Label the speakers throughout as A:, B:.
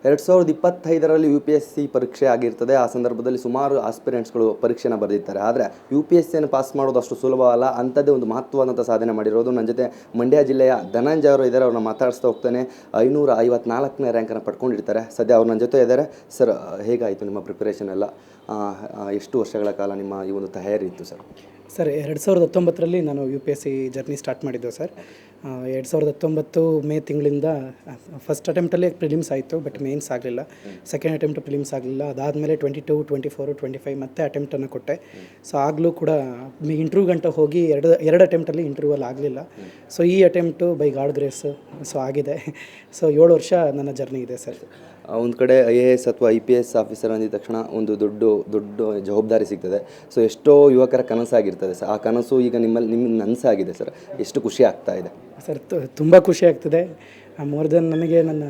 A: 2025ರಲ್ಲಿ UPSC ಪರೀಕ್ಷೆ ಆಗಿರ್ತದೆ. ಆ ಸಂದರ್ಭದಲ್ಲಿ ಸುಮಾರು ಆಸ್ಪಿರೆಂಟ್ಸ್ಗಳು ಪರೀಕ್ಷೆನ ಬರೆದಿರ್ತಾರೆ. ಆದರೆ UPSCಯನ್ನು ಪಾಸ್ ಮಾಡೋದು ಅಷ್ಟು ಸುಲಭ ಅಲ್ಲ. ಅಂಥದ್ದೇ ಒಂದು ಮಹತ್ವವಾದಂಥ ಸಾಧನೆ ಮಾಡಿರೋದು ನನ್ನ ಜೊತೆ ಮಂಡ್ಯ ಜಿಲ್ಲೆಯ ಧನಂಜಯ ಅವರು ಇದ್ದಾರೆ. ಅವ್ರನ್ನ ಮಾತಾಡಿಸ್ತಾ ಹೋಗ್ತಾನೆ. 554ನೇ ರ್ಯಾಂಕನ್ನು ಪಡ್ಕೊಂಡಿರ್ತಾರೆ. ಸದ್ಯ ಅವ್ರು ನನ್ನ ಜೊತೆ ಇದ್ದಾರೆ. ಸರ್, ಹೇಗಾಯಿತು ನಿಮ್ಮ ಪ್ರಿಪರೇಷನ್ ಎಲ್ಲ? ಎಷ್ಟು ವರ್ಷಗಳ ಕಾಲ ನಿಮ್ಮ ಈ ಒಂದು ತಯಾರಿ ಇತ್ತು ಸರ್?
B: ಸರ್ 2019ರಲ್ಲಿ ನಾನು UPSC ಜರ್ನಿ ಸ್ಟಾರ್ಟ್ ಮಾಡಿದ್ದು ಸರ್. 2019 ಮೇ ತಿಂಗಳಿಂದ ಫಸ್ಟ್ ಅಟೆಂಪ್ಟಲ್ಲೇ ಪ್ರಿಲಿಮ್ಸ್ ಆಯಿತು, ಬಟ್ ಮೇನ್ಸ್ ಆಗಲಿಲ್ಲ. ಸೆಕೆಂಡ್ ಅಟೆಂಪ್ಟ್ ಪ್ರಿಲಿಮ್ಸ್ ಆಗಲಿಲ್ಲ. ಅದಾದಮೇಲೆ 22, 24, 25 ಮತ್ತೆ ಅಟೆಂಪ್ಟನ್ನು ಕೊಟ್ಟೆ. ಸೊ ಆಗಲೂ ಕೂಡ ಇಂಟರ್ವ್ಯೂ ಗಂಟೆ ಹೋಗಿ ಎರಡು ಅಟೆಂಪ್ಟಲ್ಲಿ ಇಂಟರ್ವ್ಯೂವಲ್ಲಿ ಆಗಲಿಲ್ಲ. ಸೊ ಈ attempt by god grace so ಆಗಿದೆ. ಸೊ 7 ವರ್ಷ ನನ್ನ ಜರ್ನಿ ಇದೆ ಸರ್.
A: ಒಂದು ಕಡೆ IAS ಅಥವಾ IPS ಆಫೀಸರ್ ಅಂದಿದ ತಕ್ಷಣ ಒಂದು ದೊಡ್ಡ ಜವಾಬ್ದಾರಿ ಸಿಗ್ತದೆ. ಸೊ ಎಷ್ಟೋ ಯುವಕರ ಕನಸಾಗಿರ್ತದೆ ಸರ್. ಆ ಕನಸು ಈಗ ನಿಮ್ಮಲ್ಲಿ ನನಸಾಗಿದೆ ಸರ್. ಎಷ್ಟು ಖುಷಿ ಆಗ್ತಾ ಇದೆ
B: ಸರ್? ತುಂಬ ಖುಷಿ ಆಗ್ತಿದೆ. ಮೋರ್ ದೆನ್ ನನಗೆ ನನ್ನ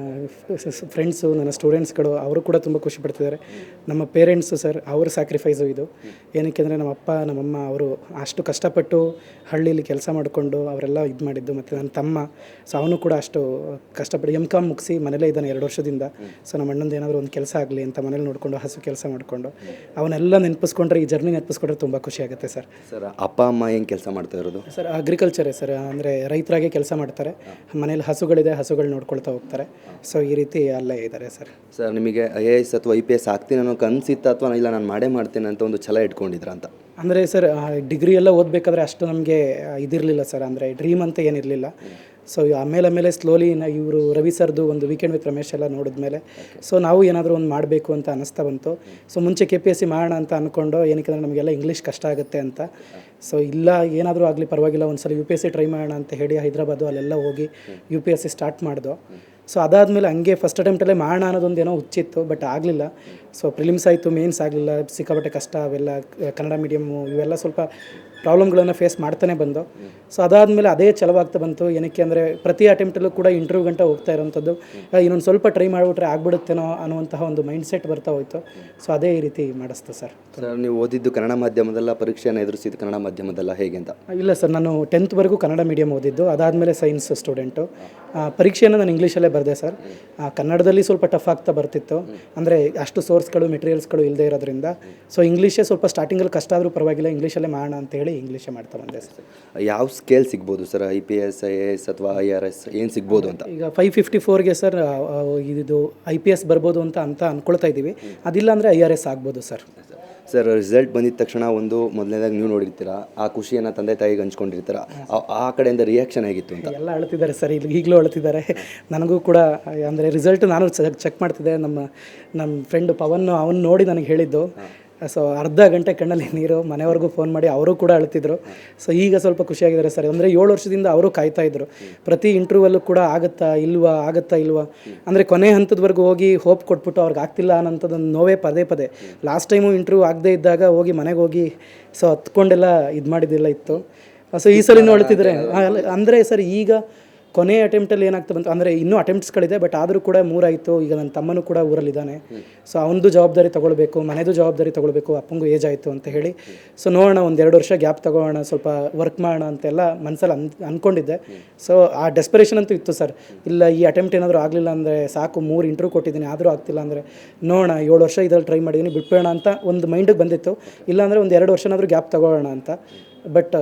B: ಫ್ರೆಂಡ್ಸು, ನನ್ನ ಸ್ಟೂಡೆಂಟ್ಸ್ಗಳು ಅವರು ಕೂಡ ತುಂಬ ಖುಷಿ ಪಡ್ತಿದ್ದಾರೆ. ನಮ್ಮ ಪೇರೆಂಟ್ಸು ಸರ್, ಅವ್ರ ಸ್ಯಾಕ್ರಿಫೈಸು ಇದು. ಏನಕ್ಕೆ ಅಂದರೆ ನಮ್ಮ ಅಪ್ಪ ನಮ್ಮಮ್ಮ ಅವರು ಅಷ್ಟು ಕಷ್ಟಪಟ್ಟು ಹಳ್ಳಿಲಿ ಕೆಲಸ ಮಾಡಿಕೊಂಡು ಅವರೆಲ್ಲ ಇದು ಮಾಡಿದ್ದು. ಮತ್ತು ನನ್ನ ತಮ್ಮ, ಸೊ ಅವನು ಕೂಡ ಅಷ್ಟು ಕಷ್ಟಪಟ್ಟು MCOM ಮುಗಿಸಿ ಮನೇಲೇ ಇದ್ದಾನೆ 2 ವರ್ಷದಿಂದ. ಸೊ ನಮ್ಮ ಅಣ್ಣಂದು ಏನಾದರೂ ಒಂದು ಕೆಲಸ ಆಗಲಿ ಅಂತ ಮನೇಲಿ ನೋಡಿಕೊಂಡು ಹಸು ಕೆಲಸ ಮಾಡಿಕೊಂಡು ಅವನ್ನೆಲ್ಲ ನೆನಪಿಸ್ಕೊಂಡ್ರೆ, ಈ ಜರ್ನಿ ನೆನಪಿಸ್ಕೊಂಡ್ರೆ ತುಂಬ ಖುಷಿ ಆಗುತ್ತೆ ಸರ್.
A: ಸರ್, ಅಪ್ಪ ಅಮ್ಮ ಏನು ಕೆಲಸ ಮಾಡ್ತಾ ಇರೋದು?
B: ಸರ್ ಅಗ್ರಿಕಲ್ಚರೇ ಸರ್, ಅಂದರೆ ರೈತರಾಗೆ ಕೆಲಸ ಮಾಡ್ತಾರೆ. ಮನೇಲಿ ಹಸುಗಳಿದೆ, ಹಸುಗಳು ನೋಡ್ಕೊಳ್ತಾ ಹೋಗ್ತಾರೆ. ಸೊ ಈ ರೀತಿ ಅಲ್ಲೇ ಇದ್ದಾರೆ ಸರ್.
A: ಸರ್, ನಿಮಗೆ IAS ಅಥವಾ IPS ಆಗ್ತೀನಿ ಅನ್ನೋ ಕನಸಿತ್ತ ಅಥವಾ ಇಲ್ಲ ನಾನು ಮಾಡ್ತೇನೆ ಅಂತ ಒಂದು ಛಲ ಇಟ್ಕೊಂಡಿದ್ರ ಅಂತ?
B: ಅಂದರೆ ಸರ್ ಡಿಗ್ರಿ ಎಲ್ಲ ಓದಬೇಕಾದ್ರೆ ಅಷ್ಟು ನಮಗೆ ಇದಿರಲಿಲ್ಲ ಸರ್, ಅಂದರೆ ಡ್ರೀಮ್ ಅಂತ ಏನಿರಲಿಲ್ಲ. ಸೊ ಆಮೇಲೆ ಸ್ಲೋಲಿ ಇವರು ರವಿ ಸರ್ದು ಒಂದು ವೀಕೆಂಡ್ ವಿತ್ ರಮೇಶ್ ಎಲ್ಲ ನೋಡಿದ್ಮೇಲೆ ಸೊ ನಾವು ಏನಾದರೂ ಒಂದು ಮಾಡಬೇಕು ಅಂತ ಅನ್ನಿಸ್ತಾ ಬಂತು. ಸೊ ಮುಂಚೆ KPSC ಮಾಡೋಣ ಅಂತ ಅಂದ್ಕೊಂಡು, ಏನಕ್ಕೆ ನಮಗೆಲ್ಲ ಇಂಗ್ಲೀಷ್ ಕಷ್ಟ ಆಗುತ್ತೆ ಅಂತ. ಸೊ ಇಲ್ಲ, ಏನಾದರೂ ಆಗಲಿ ಪರವಾಗಿಲ್ಲ, ಒಂದು ಸಲ UPSC ಟ್ರೈ ಮಾಡೋಣ ಅಂತ ಹೇಳಿ ಹೈದರಾಬಾದು ಅಲ್ಲೆಲ್ಲ ಹೋಗಿ UPSC ಸ್ಟಾರ್ಟ್ ಮಾಡಿದೋ. ಸೊ ಅದಾದಮೇಲೆ ಹಂಗೆ ಫಸ್ಟ್ ಅಟೆಂಪ್ಟಲ್ಲೇ ಮಾಡೋಣ ಅನ್ನೋದೊಂದು ಏನೋ ಹುಚ್ಚಿತ್ತು, ಬಟ್ ಆಗಲಿಲ್ಲ. ಸೊ ಪ್ರಿಲಿಮ್ಸ್ ಆಯಿತು, ಮೇನ್ಸ್ ಆಗಲಿಲ್ಲ. ಸಿಕ್ಕಾಪಟ್ಟೆ ಕಷ್ಟ, ಅವೆಲ್ಲ ಕನ್ನಡ ಮೀಡಿಯಮ್ಮು ಇವೆಲ್ಲ ಸ್ವಲ್ಪ ಪ್ರಾಬ್ಲಮ್ಗಳನ್ನು ಫೇಸ್ ಮಾಡ್ತಾನೆ ಬಂದು. ಸೊ ಅದಾದಮೇಲೆ ಅದೇ ಛಲವಾಗ್ತಾ ಬಂತು. ಏನಕ್ಕೆ ಅಂದರೆ ಪ್ರತಿ ಅಟೆಂಪ್ಟಲ್ಲೂ ಕೂಡ ಇಂಟರ್ವ್ಯೂ ಗಂಟೆ ಹೋಗ್ತಾ ಇರೋವಂಥದ್ದು. ಇನ್ನೊಂದು ಸ್ವಲ್ಪ ಟ್ರೈ ಮಾಡಿಬಿಟ್ರೆ ಆಗ್ಬಿಡುತ್ತೇನೋ ಅನ್ನುವಂತಹ ಒಂದು ಮೈಂಡ್ ಸೆಟ್ ಬರ್ತಾ ಹೋಯಿತು. ಸೊ ಅದೇ ಈ ರೀತಿ ಮಾಡಿಸ್ತು ಸರ್.
A: ಸರ್, ನೀವು ಓದಿದ್ದು ಕನ್ನಡ ಮಾಧ್ಯಮದಲ್ಲ, ಪರೀಕ್ಷೆಯನ್ನು ಎದುರಿಸಿದ್ದು ಕನ್ನಡ ಮಾಧ್ಯಮದಲ್ಲ, ಹೇಗೆ ಅಂತ?
B: ಇಲ್ಲ ಸರ್, ನಾನು 10th ಕನ್ನಡ ಮೀಡಿಯಮ್ ಓದಿದ್ದು. ಅದಾದಮೇಲೆ ಸೈನ್ಸ್ ಸ್ಟೂಡೆಂಟು. ಪರೀಕ್ಷೆಯನ್ನು ನಾನು ಇಂಗ್ಲೀಷಲ್ಲೇ ಬರೆದೆ ಸರ್. ಕನ್ನಡದಲ್ಲಿ ಸ್ವಲ್ಪ ಟಫ್ ಆಗ್ತಾ ಬರ್ತಿತ್ತು, ಅಂದರೆ ಅಷ್ಟು ಸೋರ್ಸ್ಗಳು ಮೆಟೀರಿಯಲ್ಸ್ಗಳು ಇಲ್ಲದೆ ಇರೋದ್ರಿಂದ. ಸೊ ಇಂಗ್ಲೀಷೇ ಸ್ವಲ್ಪ ಸ್ಟಾರ್ಟಿಂಗಲ್ಲಿ ಕಷ್ಟ ಆದರೂ ಪರವಾಗಿಲ್ಲ, ಇಂಗ್ಲೀಷಲ್ಲೇ ಮಾಡೋಣ ಅಂತೇಳಿ ಇಂಗ್ಲೀಷೇ ಮಾಡ್ತಾ ಬಂದೆ ಸರ್.
A: ಯಾವ ಸ್ಕೇಲ್ ಸಿಗ್ಬೋದು ಸರ್? IPS, IAS ಅಥವಾ IRS ಏನು ಸಿಗ್ಬೋದು ಅಂತ?
B: ಈಗ 554ಗೆ ಸರ್ ಇದು IPS ಬರ್ಬೋದು ಅಂತ ಅಂದ್ಕೊಳ್ತಾ ಇದ್ದೀವಿ. ಅದಿಲ್ಲ ಅಂದರೆ IRS ಆಗ್ಬೋದು ಸರ್.
A: ಸರ್, ರಿಸಲ್ಟ್ ಬಂದಿದ ತಕ್ಷಣ ಒಂದು ಮೊದಲನೇದಾಗಿ ನೀವು ನೋಡಿರ್ತೀರಾ, ಆ ಖುಷಿಯನ್ನು ತಂದೆ ತಾಯಿಗೆ ಹಂಚ್ಕೊಂಡಿರ್ತೀರ. ಆ ಕಡೆಯಿಂದ ರಿಯಾಕ್ಷನ್ ಹೇಗಿತ್ತು ಅಂತ?
B: ಎಲ್ಲ ಅಳ್ತಿದ್ದಾರೆ ಸರ್, ಈಗಲೂ ಅಳ್ತಿದ್ದಾರೆ. ನನಗೂ ಕೂಡ ಅಂದರೆ ರಿಸಲ್ಟ್ ನಾನು ಚೆಕ್ ಮಾಡ್ತಿದ್ದೆ. ನಮ್ಮ ಫ್ರೆಂಡ್ ಪವನ್ ಅವನು ನೋಡಿ ನನಗೆ ಹೇಳಿದ್ದು. ಸೊ ಅರ್ಧ ಗಂಟೆ ಕಣ್ಣಲ್ಲಿ ನೀರು, ಮನೆಯವ್ರಿಗೂ ಫೋನ್ ಮಾಡಿ ಅವರು ಕೂಡ ಅಳ್ತಿದ್ರು. ಸೊ ಈಗ ಸ್ವಲ್ಪ ಖುಷಿಯಾಗಿದ್ದಾರೆ ಸರ್. ಅಂದರೆ 7 ವರ್ಷದಿಂದ ಅವರು ಕಾಯ್ತಾಯಿದ್ರು. ಪ್ರತಿ ಇಂಟರ್ವ್ಯೂವಲ್ಲೂ ಕೂಡ ಆಗುತ್ತಾ ಇಲ್ವಾ ಅಂದರೆ ಕೊನೆ ಹಂತದವರೆಗೂ ಹೋಗಿ ಹೋಪ್ ಕೊಟ್ಬಿಟ್ಟು ಅವ್ರಿಗೆ ಆಗ್ತಿಲ್ಲ ಅನ್ನೋಂಥದ್ದೊಂದು ನೋವೇ ಪದೇ. ಲಾಸ್ಟ್ ಟೈಮು ಇಂಟರ್ವ್ಯೂ ಆಗದೇ ಇದ್ದಾಗ ಮನೆಗೆ ಹೋಗಿ ಸೊ ಹತ್ಕೊಂಡೆಲ್ಲ ಇದು ಮಾಡಿದ್ದಿಲ್ಲ ಇತ್ತು. ಸೊ ಈ ಸಲಿನೂ ಅಳ್ತಿದ್ದಾರೆ. ಅಂದರೆ ಸರ್ ಈಗ ಕೊನೆ ಅಟೆಂಪ್ಟಲ್ಲಿ ಏನಾಗ್ತಾ ಬಂತು ಅಂದರೆ ಇನ್ನೂ ಅಟೆಂಪ್ಟ್ಸ್ಗಳಿದೆ, ಬಟ್ ಆದರೂ ಕೂಡ 3 ಆಯಿತು. ಈಗ ನನ್ನ ತಮ್ಮನೂ ಕೂಡ ಊರಲ್ಲಿದ್ದಾನೆ. ಸೊ ಅವನದು ಜವಾಬ್ದಾರಿ ತೊಗೊಳ್ಬೇಕು, ಮನೆಯದು ಜವಾಬ್ದಾರಿ ತೊಗೊಳ್ಬೇಕು. ಅಪ್ಪಂಗೂ ಏಜ್ ಆಯಿತು ಅಂತ ಹೇಳಿ ಸೊ ನೋಡೋಣ, 1-2 ವರ್ಷ ಗ್ಯಾಪ್ ತೊಗೊಳ್ಳೋಣ, ಸ್ವಲ್ಪ ವರ್ಕ್ ಮಾಡೋಣ ಅಂತೆಲ್ಲ ಮನಸ್ಸಲ್ಲಿ ಅಂದ್ಕೊಂಡಿದ್ದೆ. ಸೊ ಆ ಡೆಸ್ಪರೇಷನ್ ಅಂತೂ ಇತ್ತು ಸರ್. ಇಲ್ಲ, ಈ ಅಟೆಂಪ್ಟ್ ಏನಾದರೂ ಆಗಲಿಲ್ಲ ಅಂದರೆ ಸಾಕು, 3 ಇಂಟರ್ವ್ಯೂ ಕೊಟ್ಟಿದ್ದೀನಿ, ಆದರೂ ಆಗ್ತಿಲ್ಲ ಅಂದರೆ ನೋಡೋಣ, 7 ವರ್ಷ ಇದರಲ್ಲಿ ಟ್ರೈ ಮಾಡಿದ್ದೀನಿ, ಬಿಟ್ಬೇಡ ಅಂತ ಒಂದು ಮೈಂಡಿಗೆ ಬಂದಿತ್ತು. ಇಲ್ಲಾಂದರೆ 1-2 ವರ್ಷನಾದರೂ ಗ್ಯಾಪ್ ತೊಗೊಳ್ಳೋಣ ಅಂತ. ಬಟ್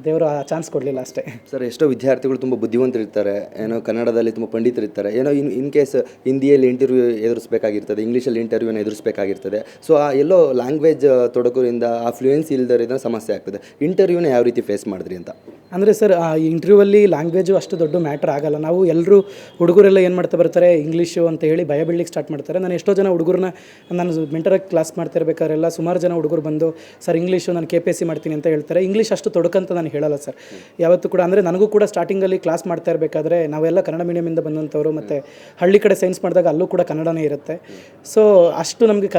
B: ದೇವರು ಆ ಚಾನ್ಸ್ ಕೊಡಲಿಲ್ಲ ಅಷ್ಟೇ
A: ಸರ್. ಎಷ್ಟೋ ವಿದ್ಯಾರ್ಥಿಗಳು ತುಂಬ ಬುದ್ಧಿವಂತರಿರ್ತಾರೆ, ಏನೋ ಕನ್ನಡದಲ್ಲಿ ತುಂಬ ಪಂಡಿತರಿರ್ತಾರೆ, ಏನೋ ಇನ್ ಕೇಸ್ ಹಿಂದಿಯಲ್ಲಿ ಇಂಟರ್ವ್ಯೂ ಎದುರಿಸಬೇಕಾಗಿರ್ತದೆ, ಇಂಗ್ಲೀಷಲ್ಲಿ ಇಂಟರ್ವ್ಯೂನ ಎದುರಿಸಬೇಕಾಗಿರ್ತದೆ. ಸೊ ಆ ಎಲ್ಲೋ ಲ್ಯಾಂಗ್ವೇಜ್ ತೊಡಕೋದ್ರಿಂದ ಆ ಫ್ಲೂಯೆನ್ಸಿ ಇಲ್ದರಿಂದ ಸಮಸ್ಯೆ ಆಗ್ತದೆ. ಇಂಟರ್ವ್ಯೂನ ಯಾವ ರೀತಿ ಫೇಸ್ ಮಾಡಿದ್ರಿ ಅಂತ?
B: ಅಂದರೆ ಸರ್, ಆ ಇಂಟರ್ವ್ಯೂವಲ್ಲಿ ಲ್ಯಾಂಗ್ವೇಜು ಅಷ್ಟು ದೊಡ್ಡ ಮ್ಯಾಟ್ರ್ ಆಗಲ್ಲ. ನಾವು ಎಲ್ಲರೂ ಹುಡುಗರೆಲ್ಲ ಏನು ಮಾಡ್ತಾ ಬರ್ತಾರೆ, ಇಂಗ್ಲೀಷು ಅಂತ ಹೇಳಿ ಭಯ ಬೀಳಲಿಕ್ಕೆ ಸ್ಟಾರ್ಟ್ ಮಾಡ್ತಾರೆ. ನಾನು ಎಷ್ಟೋ ಜನ ಹುಡುಗರನ್ನ, ನಾನು ಮೆಂಟರಾಗಿ ಕ್ಲಾಸ್ ಮಾಡ್ತಾ ಇರಬೇಕಾದ್ರೆಲ್ಲ ಸುಮಾರು ಜನ ಹುಡುಗರು ಬಂದು, ಸರ್ ಇಂಗ್ಲೀಷು ನಾನು KPSC ಮಾಡ್ತೀನಿ ಅಂತ ಹೇಳ್ತಾರೆ. ಇಂಗ್ಲೀಷ್ ಅಷ್ಟು ತೊಡಕಂತ ನಾನು ಹೇಳಲ್ಲ ಸರ್ ಯಾವತ್ತೂ ಕೂಡ. ಅಂದರೆ ನನಗೂ ಕೂಡ ಸ್ಟಾರ್ಟಿಂಗಲ್ಲಿ ಕ್ಲಾಸ್ ಮಾಡ್ತಾ ಇರಬೇಕಾದ್ರೆ ನಾವೆಲ್ಲ ಕನ್ನಡ ಮೀಡಿಯಮಿಂದ ಬಂದಂಥವ್ರು, ಮತ್ತು ಹಳ್ಳಿ ಕಡೆ ಸೈನ್ಸ್ ಮಾಡಿದಾಗ ಅಲ್ಲೂ ಕೂಡ ಕನ್ನಡನೇ ಇರುತ್ತೆ. ಸೊ ಅಷ್ಟು ನಮಗೆ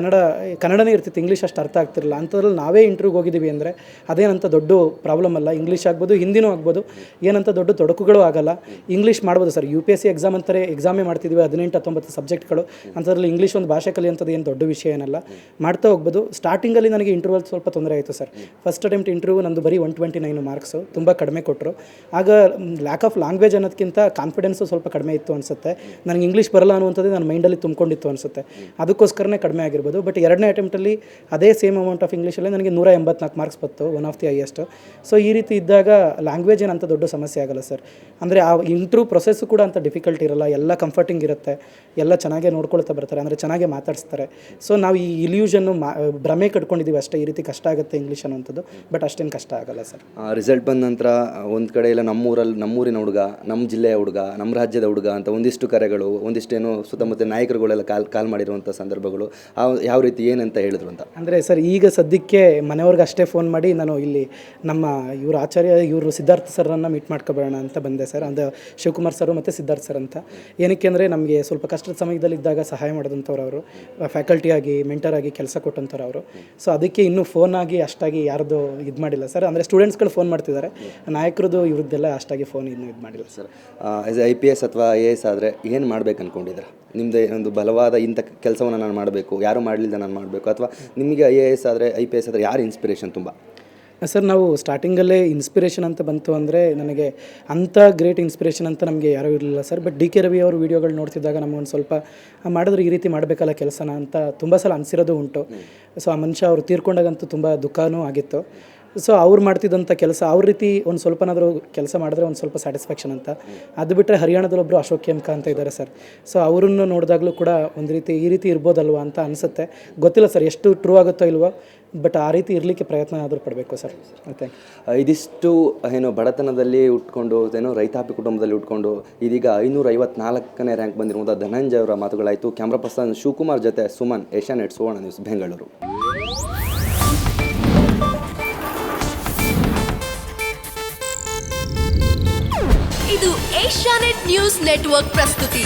B: ಕನ್ನಡನೇ ಇರ್ತಿತ್ತು, ಇಂಗ್ಲೀಷ್ ಅಷ್ಟು ಅರ್ಥ ಆಗ್ತಿರಲಿಲ್ಲ. ಅಂಥದ್ರಲ್ಲಿ ನಾವೇ ಇಂಟರ್ವ್ಯೂಗೆ ಹೋಗಿದ್ದೀವಿ ಅಂದರೆ ಅದೇನಂತ ದೊಡ್ಡ ಪ್ರಾಬ್ಲಮ್ ಅಲ್ಲ. ಇಂಗ್ಲೀಷ್ ಆಗ್ಬೋದು, ಹಿಂದಿನೂ ಆಗ್ಬೋದು, ಏನಂತ ದೊಡ್ಡ ತೊಡಕುಗಳು ಆಗಲ್ಲ. ಇಂಗ್ಲೀಷ್ ಮಾಡ್ಬೋದು ಸರ್. UPSC ಎಕ್ಸಾಮ್ ಅಂತಾರೆ, ಎಕ್ಸಾಮೇ ಮಾಡ್ತಿದ್ವಿ, 18-19 ಸಬ್ಜೆಕ್ಟ್ಗಳು. ಅಂಥದ್ರಲ್ಲಿ ಇಂಗ್ಲೀಷ್ ಒಂದು ಭಾಷೆ ಕಲಿಯುವಂಥದ್ದು ಏನು ದೊಡ್ಡ ವಿಷಯ ಏನಲ್ಲ, ಮಾಡ್ತಾ ಹೋಗ್ಬೋದು. ಸ್ಟಾರ್ಟಿಂಗಲ್ಲಿ ನನಗೆ ಇಂಟರ್ವ್ಯೂಲ್ ಸ್ವಲ್ಪ ತೊಂದರೆ ಆಯಿತು ಸರ್. ಫಸ್ಟ್ ಅಟೆಂಪ್ಟ್ ಇಂಟರ್ವ್ಯೂ ನಂದು ಬರೀ ಬರೀ 129 ಮಾರ್ಕ್ಸು, ತುಂಬ ಕಡಿಮೆ ಕೊಟ್ಟರು. ಆಗ ಲ್ಯಾಕ್ ಆಫ್ ಲ್ಯಾಂಗ್ವೇಜ್ ಅನ್ನೋದಕ್ಕಿಂತ ಕಾನ್ಫಿಡೆನ್ಸು ಸ್ವಲ್ಪ ಕಡಿಮೆ ಇತ್ತು ಅನಿಸುತ್ತೆ. ನನಗೆ ಇಂಗ್ಲೀಷ್ ಬರಲ್ಲ ಅನ್ನುವಂಥದ್ದು ನನ್ನ ಮೈಂಡಲ್ಲಿ ತುಂಬಿಕೊಂಡಿತ್ತು ಅನಿಸುತ್ತೆ. ಅದಕ್ಕೋಸ್ಕರನೇ ಕಡಿಮೆ ಆಗಿರ್ಬೋದು. ಬಟ್ ಎರಡನೇ ಅಟೆಂಪ್ಟಲ್ಲಿ ಅದೇ ಸೇಮ್ ಅಮೌಂಟ್ ಆಫ್ ಇಂಗ್ಲೀಷಲ್ಲಿ ನನಗೆ 184 ಮಾರ್ಕ್ಸ್ ಬಂತು, one of the highest. So ಈ ರೀತಿ ಇದ್ದಾಗ ಲ್ಯಾಂಗ್ವೇಜ್ ಏನಂತ ದೊಡ್ಡ ಸಮಸ್ಯೆ ಆಗಲ್ಲ ಸರ್. ಅಂದರೆ ಆ ಇಂಟ್ರೂ ಪ್ರೊಸೆಸ್ಸು ಕೂಡ ಅಂತ ಡಿಫಿಕಲ್ಟ್ ಇರಲ್ಲ, ಎಲ್ಲ ಕಂಫರ್ಟಿಂಗ್ ಇರುತ್ತೆ, ಎಲ್ಲ ಚೆನ್ನಾಗೇ ನೋಡ್ಕೊಳ್ತಾ ಬರ್ತಾರೆ, ಅಂದರೆ ಚೆನ್ನಾಗೇ ಮಾತಾಡಿಸ್ತಾರೆ. ಸೊ ನಾವು ಈ ಇಲ್ಯೂಷನ್ನು ಭ್ರಮೆ ಕಟ್ಕೊಂಡಿದ್ದೀವಿ ಅಷ್ಟೇ, ಈ ರೀತಿ ಕಷ್ಟ ಆಗುತ್ತೆ ಇಂಗ್ಲೀಷ್ ಅನ್ನೋಂಥದ್ದು. ಬಟ್ ಅಷ್ಟೇನು ಕಷ್ಟ ಆಗಲ್ಲ ಸರ್.
A: ರಿಸಲ್ಟ್ ಬಂದ ನಂತರ ಒಂದು ಕಡೆ ಎಲ್ಲ ನಮ್ಮೂರಿನ ಹುಡುಗ, ನಮ್ಮ ಜಿಲ್ಲೆಯ ಹುಡುಗ, ನಮ್ಮ ರಾಜ್ಯದ ಹುಡುಗ ಅಂತ ಒಂದಿಷ್ಟು ಕರೆಗಳು, ಒಂದಿಷ್ಟೇನು ಸುತ್ತಮುತ್ತ ನಾಯಕರುಗಳೆಲ್ಲ ಕಾಲ್ ಮಾಡಿರುವಂಥ ಸಂದರ್ಭಗಳು ಯಾವ ರೀತಿ ಏನಂತ ಹೇಳಿದ್ರು ಅಂತ? ಅಂದರೆ
B: ಸರ್ ಈಗ ಸದ್ಯಕ್ಕೆ ಮನೆಯವ್ರಿಗೆ ಅಷ್ಟೇ ಫೋನ್ ಮಾಡಿ ನಾನು ಇಲ್ಲಿ ನಮ್ಮ ಇವರು ಆಚಾರ್ಯ ಇವರು ಸಿದ್ಧಾರ್ಥ ಸರ್ರನ್ನು ಮೀಟ್ ಮಾಡ್ಕೊಬೇಡ ಅಂತ ಬಂದೆ ಸರ್. ಅಂದರೆ ಶಿವಕುಮಾರ್ ಸರ್ ಮತ್ತು ಸಿದ್ಧಾರ್ಥ ಸರ್ ಅಂತ. ಏನಕ್ಕೆ ಅಂದರೆ ನಮಗೆ ಸ್ವಲ್ಪ ಕಷ್ಟದ ಸಮಯದಲ್ಲಿದ್ದಾಗ ಸಹಾಯ ಮಾಡಿದಂಥವ್ರು ಅವರು, ಫ್ಯಾಕಲ್ಟಿಯಾಗಿ ಮೆಂಟರಾಗಿ ಕೆಲಸ ಕೊಟ್ಟಂಥವ್ರು ಅವರು. ಸೊ ಅದಕ್ಕೆ ಇನ್ನೂ ಫೋನ್ ಆಗಿ ಅಷ್ಟಾಗಿ ಯಾರ್ದು ಇದು ಮಾಡಿಲ್ಲ ಸರ್. ಅಂದರೆ ಸ್ಟೂಡೆಂಟ್ಸ್ಗಳು ಫೋನ್ ಮಾಡ್ತಿದ್ದಾರೆ, ನಾಯಕರದ್ದು ಇವ್ರದ್ದೆಲ್ಲ ಅಷ್ಟಾಗಿ ಫೋನ್ ಇನ್ನೂ ಇದು ಮಾಡಿಲ್ಲ ಸರ್.
A: ಆಸ್ IPS ಅಥವಾ IAS ಆದರೆ ಏನು ಮಾಡ್ಬೇಕು ಅಂದ್ಕೊಂಡಿದ್ದೀರಾ? ನಿಮ್ಮದೇ ಒಂದು ಬಲವಾದ ಇಂಥ ಕೆಲಸವನ್ನು ನಾನು ಮಾಡಬೇಕು, ಯಾರೂ ಮಾಡಲಿಲ್ಲ ನಾನು ಮಾಡಬೇಕು, ಅಥವಾ ನಿಮಗೆ IAS ಆದರೆ IPS ಆದರೆ ಯಾರು ಇನ್ಸ್ಪಿರೇಷನ್ ತುಂಬ?
B: ಸರ್ ನಾವು ಸ್ಟಾರ್ಟಿಂಗಲ್ಲೇ ಇನ್ಸ್ಪಿರೇಷನ್ ಅಂತ ಬಂತು ಅಂದರೆ ನನಗೆ ಅಂಥ ಗ್ರೇಟ್ ಇನ್ಸ್ಪಿರೇಷನ್ ಅಂತ ನಮಗೆ ಯಾರೂ ಇರಲಿಲ್ಲ ಸರ್. ಬಟ್ DK ರವಿ ಅವ್ರ ವೀಡಿಯೋಗಳು ನೋಡ್ತಿದ್ದಾಗ ನಮಗೊಂದು ಸ್ವಲ್ಪ ಮಾಡಿದ್ರೆ ಈ ರೀತಿ ಮಾಡಬೇಕಲ್ಲ ಕೆಲಸನ ಅಂತ ತುಂಬ ಸಲ ಅನಿಸಿರೋದು ಉಂಟು. ಸೊ ಆ ಮನುಷ್ಯ ಅವರು ತೀರ್ಕೊಂಡಾಗಂತೂ ತುಂಬ ದುಃಖನೂ ಆಗಿತ್ತು. ಸೊ ಅವ್ರು ಮಾಡ್ತಿದ್ದಂಥ ಕೆಲಸ ಅವ್ರ ರೀತಿ ಒಂದು ಸ್ವಲ್ಪನಾದರೂ ಕೆಲಸ ಮಾಡಿದ್ರೆ ಒಂದು ಸ್ವಲ್ಪ ಸ್ಯಾಟಿಸ್ಫ್ಯಾಕ್ಷನ್ ಅಂತ. ಅದು ಬಿಟ್ಟರೆ ಹರಿಯಾಣದಲ್ಲೊಬ್ಬರು ಅಶೋಕ್ ಕೆಂಕ ಅಂತ ಇದ್ದಾರೆ ಸರ್. ಸೊ ಅವರನ್ನು ನೋಡಿದಾಗಲೂ ಕೂಡ ಒಂದು ರೀತಿ ಈ ರೀತಿ ಇರ್ಬೋದಲ್ವ ಅಂತ ಅನಿಸುತ್ತೆ. ಗೊತ್ತಿಲ್ಲ ಸರ್ ಎಷ್ಟು ಟ್ರೂ ಆಗುತ್ತೋ ಇಲ್ವೋ, ಬಟ್ ಆ ರೀತಿ ಇರಲಿಕ್ಕೆ ಪ್ರಯತ್ನ ಆದರೂ ಪಡಬೇಕು ಸರ್. ಮತ್ತೆ
A: ಇದಿಷ್ಟು ಏನೋ ಬಡತನದಲ್ಲಿ ಉಟ್ಕೊಂಡು ಏನೋ ರೈತಾಪಿ ಕುಟುಂಬದಲ್ಲಿ ಉಟ್ಕೊಂಡು ಇದೀಗ 554ನೇ ರ್ಯಾಂಕ್ ಬಂದಿರುವಂಥ ಧನಂಜಯ ಅವರ ಮಾತುಗಳಾಯಿತು. ಕ್ಯಾಮ್ರಾ ಪರ್ಸನ್ ಶಿವಕುಮಾರ್ ಜೊತೆ ಸುಮನ್, ಏಷ್ಯಾನೆಟ್ ಸುವರ್ಣ ನ್ಯೂಸ್, ಬೆಂಗಳೂರು.
C: ಇದು ಏಷ್ಯಾನೆಟ್ ನ್ಯೂಸ್ ನೆಟ್ವರ್ಕ್ ಪ್ರಸ್ತುತಿ.